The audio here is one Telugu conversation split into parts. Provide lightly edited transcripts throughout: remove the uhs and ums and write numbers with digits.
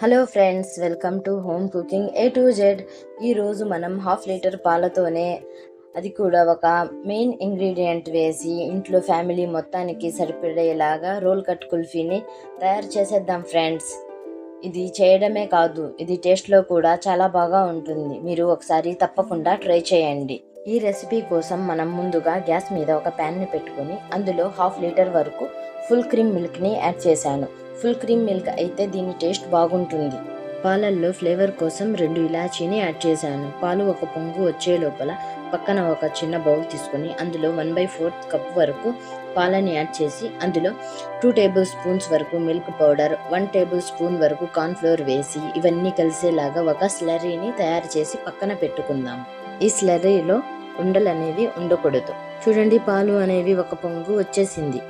Hello friends, welcome to home cooking A to Z. ఈరోజు మనం హాఫ్ లీటర్ పాలతోనే, అది కూడా ఒక మెయిన్ ఇంగ్రీడియంట్ వేసి ఇంట్లో ఫ్యామిలీ మొత్తానికి సరిపడేలాగా రోల్ కట్ కుల్ఫీని తయారు చేసేద్దాం ఫ్రెండ్స్. ఇది చేయడమే కాదు, ఇది టేస్ట్లో కూడా చాలా బాగా ఉంటుంది. మీరు ఒకసారి తప్పకుండా ట్రై చేయండి. ఈ రెసిపీ కోసం మనం ముందుగా గ్యాస్ మీద ఒక ప్యాన్ని పెట్టుకొని అందులో హాఫ్ లీటర్ వరకు ఫుల్ క్రీమ్ మిల్క్ని యాడ్ చేశాను. ఫుల్ క్రీమ్ మిల్క్ అయితే దీని టేస్ట్ బాగుంటుంది. పాలల్లో ఫ్లేవర్ కోసం 2 ఇలాచీని యాడ్ చేశాను. పాలు ఒక పొంగు వచ్చే లోపల పక్కన ఒక చిన్న బౌల్ తీసుకొని అందులో 1/4 కప్ వరకు పాలని యాడ్ చేసి అందులో 2 టేబుల్ స్పూన్స్ వరకు మిల్క్ పౌడర్, 1 టేబుల్ స్పూన్ వరకు కార్న్ఫ్లోర్ వేసి ఇవన్నీ కలిసేలాగా ఒక స్లర్రీని తయారు చేసి పక్కన పెట్టుకుందాం. ఈ స్లర్రీలో ఉండలు అనేవి ఉండకూడదు. చూడండి, పాలు అనేవి ఒక పొంగు వచ్చేసింది.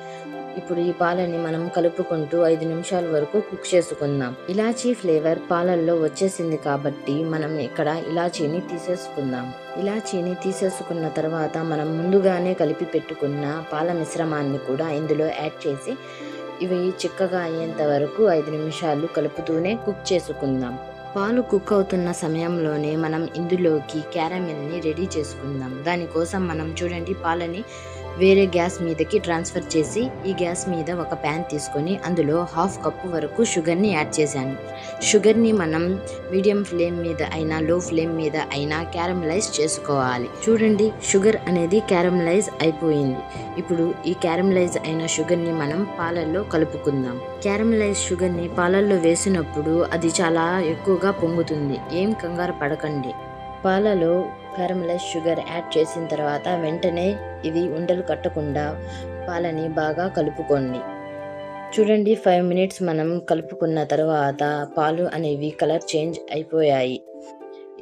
ఇప్పుడు ఈ పాలని మనం కలుపుకుంటూ 5 నిమిషాల వరకు కుక్ చేసుకుందాం. ఇలాచీ ఫ్లేవర్ పాలల్లో వచ్చేసింది కాబట్టి మనం ఇక్కడ ఇలాచీని తీసేసుకుందాం. ఇలాచీని తీసేసుకున్న తర్వాత మనం ముందుగానే కలిపి పెట్టుకున్న పాల మిశ్రమాన్ని కూడా ఇందులో యాడ్ చేసి ఇవి చిక్కగా అయ్యేంత వరకు 5 నిమిషాలు కలుపుతూనే కుక్ చేసుకుందాం. పాలు కుక్ అవుతున్న సమయంలోనే మనం ఇందులోకి క్యారమెల్ని రెడీ చేసుకుందాం. దానికోసం మనం చూడండి, పాలని వేరే గ్యాస్ మీదకి ట్రాన్స్ఫర్ చేసి ఈ గ్యాస్ మీద ఒక ప్యాన్ తీసుకొని అందులో 1/2 కప్పు వరకు షుగర్ని యాడ్ చేశాను. షుగర్ని మనం మీడియం ఫ్లేమ్ మీద అయినా లో ఫ్లేమ్ మీద అయినా క్యారమలైజ్ చేసుకోవాలి. చూడండి, షుగర్ అనేది క్యారమలైజ్ అయిపోయింది. ఇప్పుడు ఈ క్యారమలైజ్ అయిన షుగర్ని మనం పాలల్లో కలుపుకుందాం. క్యారమలైజ్ షుగర్ని పాలల్లో వేసినప్పుడు అది చాలా ఎక్కువగా పొంగుతుంది. ఏం కంగారు పడకండి. పాలలో క్యారమలైజ్ షుగర్ యాడ్ చేసిన తర్వాత వెంటనే ఇవి ఉండలు కట్టకుండా పాలని బాగా కలుపుకోండి. చూడండి, 5 మినిట్స్ మనం కలుపుకున్న తర్వాత పాలు అనేవి కలర్ చేంజ్ అయిపోయాయి.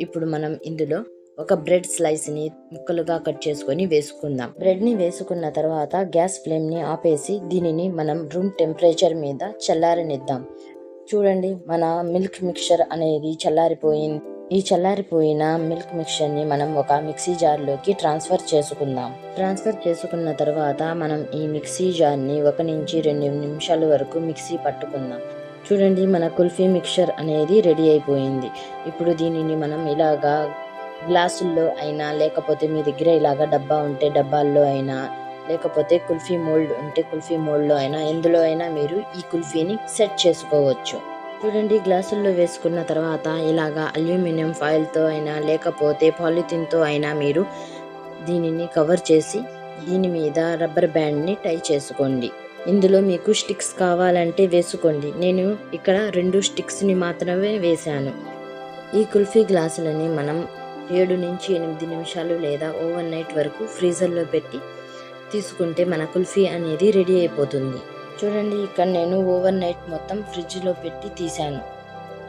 ఇప్పుడు మనం ఇందులో ఒక బ్రెడ్ స్లైస్ని ముక్కలుగా కట్ చేసుకొని వేసుకుందాం. బ్రెడ్ని వేసుకున్న తర్వాత గ్యాస్ ఫ్లేమ్ని ఆపేసి దీనిని మనం రూమ్ టెంపరేచర్ మీద చల్లారనిద్దాం. చూడండి, మన మిల్క్ మిక్చర్ అనేది చల్లారిపోయింది. ఈ చల్లారిపోయిన మిల్క్ మిక్చర్ని మనం ఒక మిక్సీ జార్లోకి ట్రాన్స్ఫర్ చేసుకుందాం. ట్రాన్స్ఫర్ చేసుకున్న తర్వాత మనం ఈ మిక్సీ జార్ని 1 నుంచి 2 నిమిషాల వరకు మిక్సీ పట్టుకుందాం. చూడండి, మన కుల్ఫీ మిక్చర్ అనేది రెడీ అయిపోయింది. ఇప్పుడు దీనిని మనం ఇలాగా గ్లాసుల్లో అయినా, లేకపోతే మీ దగ్గర ఇలాగా డబ్బా ఉంటే డబ్బాల్లో అయినా, లేకపోతే కుల్ఫీ మోల్డ్ ఉంటే కుల్ఫీ మోల్డ్లో అయినా, ఎందులో అయినా మీరు ఈ కుల్ఫీని సెట్ చేసుకోవచ్చు. చూడండి, గ్లాసుల్లో వేసుకున్న తర్వాత ఇలాగా అల్యూమినియం ఫాయిల్తో అయినా లేకపోతే పాలిథిన్తో అయినా మీరు దీనిని కవర్ చేసి దీని మీద రబ్బర్ బ్యాండ్ని టై చేసుకోండి. ఇందులో మీకు స్టిక్స్ కావాలంటే వేసుకోండి. నేను ఇక్కడ 2 స్టిక్స్ని మాత్రమే వేశాను. ఈ కుల్ఫీ గ్లాసులని మనం 7 నుంచి 8 నిమిషాలు లేదా ఓవర్ నైట్ వరకు ఫ్రీజర్లో పెట్టి తీసుకుంటే మన కుల్ఫీ అనేది రెడీ అయిపోతుంది. చూడండి, ఇక్కడ నేను ఓవర్ నైట్ మొత్తం ఫ్రిడ్జ్లో పెట్టి తీశాను.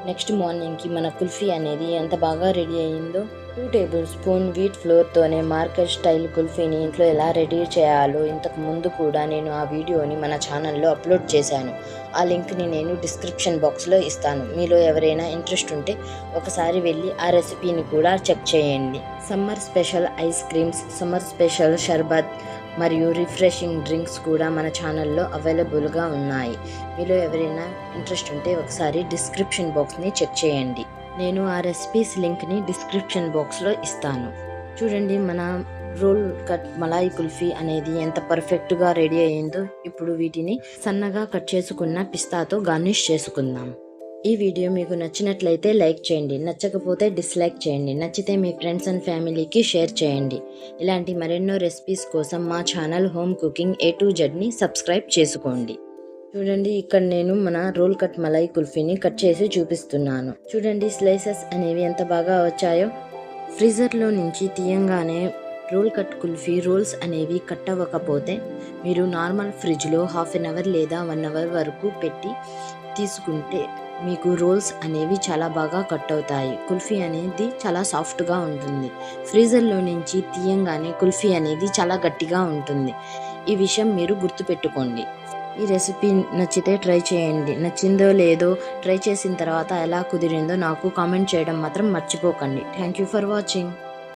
నెక్స్ట్ మార్నింగ్కి మన కుల్ఫీ అనేది ఎంత బాగా రెడీ అయ్యిందో. 2 టేబుల్ స్పూన్ వీట్ ఫ్లోర్తోనే మార్కెట్ స్టైల్ కుల్ఫీని ఇంట్లో ఎలా రెడీ చేయాలో ఇంతకు ముందు కూడా నేను ఆ వీడియోని మన ఛానల్లో అప్లోడ్ చేశాను. ఆ లింక్ని నేను డిస్క్రిప్షన్ బాక్స్లో ఇస్తాను. మీలో ఎవరైనా ఇంట్రెస్ట్ ఉంటే ఒకసారి వెళ్ళి ఆ రెసిపీని కూడా చెక్ చేయండి. Summer special ice creams, summer special షర్బత్ మరియు రిఫ్రెషింగ్ డ్రింక్స్ కూడా మన ఛానల్లో అవైలబుల్గా ఉన్నాయి. మీలో ఎవరైనా ఇంట్రెస్ట్ ఉంటే ఒకసారి డిస్క్రిప్షన్ బాక్స్ని చెక్ చేయండి. నేను ఆ రెసిపీస్ లింక్ని డిస్క్రిప్షన్ బాక్స్లో ఇస్తాను. చూడండి, మన రోల్ కట్ మలాయి కుల్ఫీ అనేది ఎంత పర్ఫెక్ట్గా రెడీ అయ్యిందో. ఇప్పుడు వీటిని సన్నగా కట్ చేసుకున్న పిస్తాతో గార్నిష్ చేసుకుందాం. ఈ వీడియో మీకు నచ్చినట్లయితే లైక్ చేయండి, నచ్చకపోతే డిస్లైక్ చేయండి, నచ్చితే మీ ఫ్రెండ్స్ అండ్ ఫ్యామిలీకి షేర్ చేయండి. ఇలాంటి మరెన్నో రెసిపీస్ కోసం మా channel home cooking A to జెడ్ని సబ్స్క్రైబ్ చేసుకోండి. చూడండి, ఇక్కడ నేను మన రోల్ కట్ మలాయి కుల్ఫీని కట్ చేసి చూపిస్తున్నాను. చూడండి, స్లైసెస్ అనేవి ఎంత బాగా వచ్చాయో. ఫ్రీజర్లో నుంచి తీయంగానే రోల్ కట్ కుల్ఫీ రోల్స్ అనేవి కట్ అవ్వకపోతే మీరు నార్మల్ ఫ్రిడ్జ్లో 1/2 అవర్ లేదా 1 అవర్ వరకు పెట్టి తీసుకుంటే మీకు రోల్స్ అనేవి చాలా బాగా కట్ అవుతాయి. కుల్ఫీ అనేది చాలా సాఫ్ట్గా ఉంటుంది. ఫ్రీజర్లో నుంచి తీయంగానే కుల్ఫీ అనేది చాలా గట్టిగా ఉంటుంది. ఈ విషయం మీరు గుర్తుపెట్టుకోండి. ఈ రెసిపీ నచ్చితే ట్రై చేయండి. నచ్చిందో లేదో ట్రై చేసిన తర్వాత ఎలా కుదిరిందో నాకు కామెంట్ చేయడం మాత్రం మర్చిపోకండి. Thank you for watching.